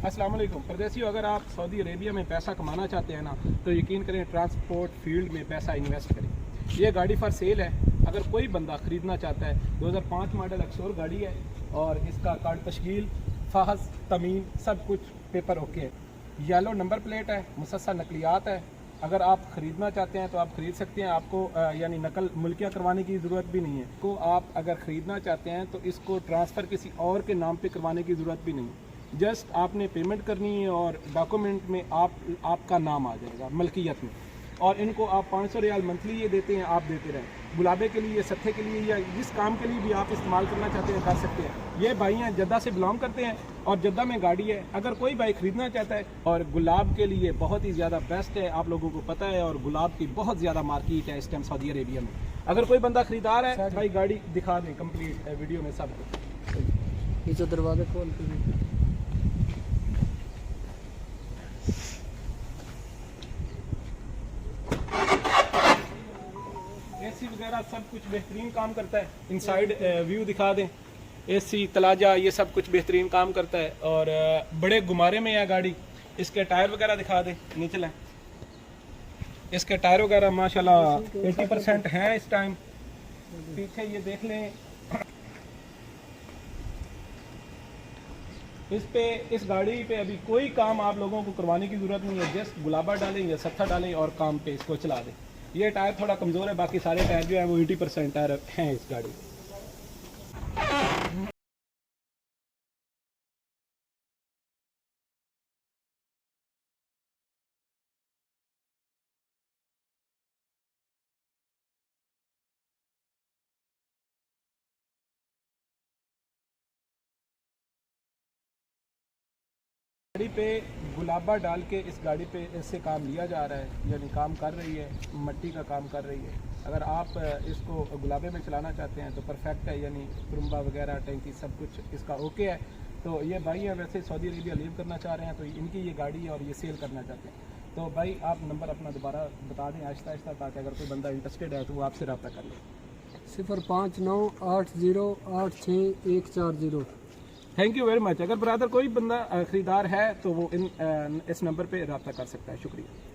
अस्सलाम वालेकुम परदेसियों, अगर आप सऊदी अरेबिया में पैसा कमाना चाहते हैं ना तो यकीन करें ट्रांसपोर्ट फील्ड में पैसा इन्वेस्ट करें। ये गाड़ी फॉर सेल है। अगर कोई बंदा ख़रीदना चाहता है 2005 मॉडल एक्सोर गाड़ी है और इसका कार्ड तश्कील फाहस तमीम सब कुछ पेपर ओके है। येलो नंबर प्लेट है, मुसस्सा नकलियात है। अगर आप ख़रीदना चाहते हैं तो आप ख़रीद सकते हैं। आपको यानी नकल मुल्किया करवाने की ज़रूरत भी नहीं है। तो आप अगर ख़रीदना चाहते हैं तो इसको ट्रांसफ़र किसी और के नाम पे करवाने की ज़रूरत भी नहीं है। जस्ट आपने पेमेंट करनी है और डॉक्यूमेंट में आपका नाम आ जाएगा मलकियत में, और इनको आप 500 रियाल मंथली ये देते हैं, आप देते रहें। गुलाबे के लिए, सत्थे के लिए या जिस काम के लिए भी आप इस्तेमाल करना चाहते हैं कर सकते हैं। ये भाई हैं जद्दा से बिलोंग करते हैं और जद्दा में गाड़ी है। अगर कोई भाई ख़रीदना चाहता है, और गुलाब के लिए बहुत ही ज़्यादा बेस्ट है, आप लोगों को पता है, और गुलाब की बहुत ज़्यादा मार्केट है इस टाइम सऊदी अरेबिया में। अगर कोई बंदा ख़रीदार है भाई गाड़ी दिखा दें कंप्लीट वीडियो में सब कुछ। नीचे दरवाज़ा खोल के एसी वगैरह सब कुछ बेहतरीन काम करता है। इनसाइड व्यू दिखा दें, एसी तलाजा ये सब कुछ बेहतरीन काम करता है और बड़े गुमारे में है गाड़ी। इसके टायर वगैरह दिखा दें, नीचे लाएं। इसके टायर वगैरह माशाल्लाह 80% हैं इस टाइम। पीछे ये देख लें, इस गाड़ी पे अभी कोई काम आप लोगों को करवाने की ज़रूरत नहीं है। जस्ट गुलाबा डालें या सत्था डालें और काम पे इसको चला दें। ये टायर थोड़ा कमज़ोर है, बाकी सारे टायर जो है वो 80% टायर हैं इस गाड़ी में। गाड़ी पे गुलाबा डाल के इस गाड़ी पे इससे काम लिया जा रहा है, यानी काम कर रही है, मट्टी का काम कर रही है। अगर आप इसको गुलाबे में चलाना चाहते हैं तो परफेक्ट है, यानी तुरुम्बा वगैरह टैंकी सब कुछ इसका ओके है। तो ये भाई है वैसे सऊदी अरेबिया लीव करना चाह रहे हैं, तो इनकी ये गाड़ी है और ये सेल करना चाहते हैं। तो भाई आप नंबर अपना दोबारा बता दें आहिस्ता आहिस्ता, ताकि अगर कोई बंदा इंटरेस्टेड है तो वो आपसे रब्ता कर ले। 0598080140। Thank you very much. अगर ब्रदर कोई बंदा ख़रीदार है तो वो इस नंबर पे रब्ता कर सकता है। शुक्रिया।